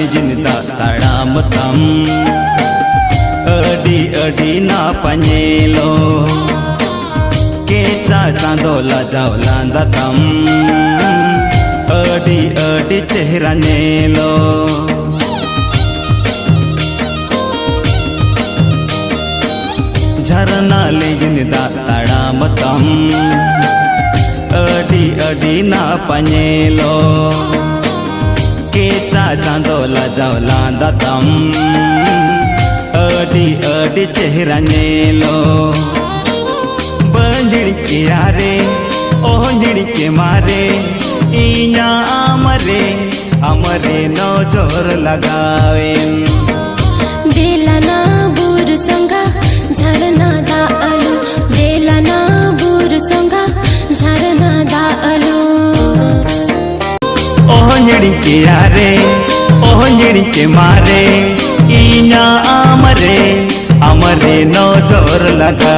लीजिन दा ताड़ाम तम अडी अडी ना पनेलो केचा चांदोला जावला दतम अडी अडी चेहरा नेलो झरना लीजिन दा ताड़ाम तम अडी अडी ना पनेलो केचा चांदोला जावला दतम अडी अडी चेहरा नेलो बंजड़ी के यारे ओंजड़ी के मारे इना अमरे अमरे नजर लगावे बेला ना बुर संगा झरना दा अलू बेला ना बुर संगा झरना दा अलू ओंजड़ी के यारे ओंजड़ी के मारे इना अमरे अमरे नजर लगा।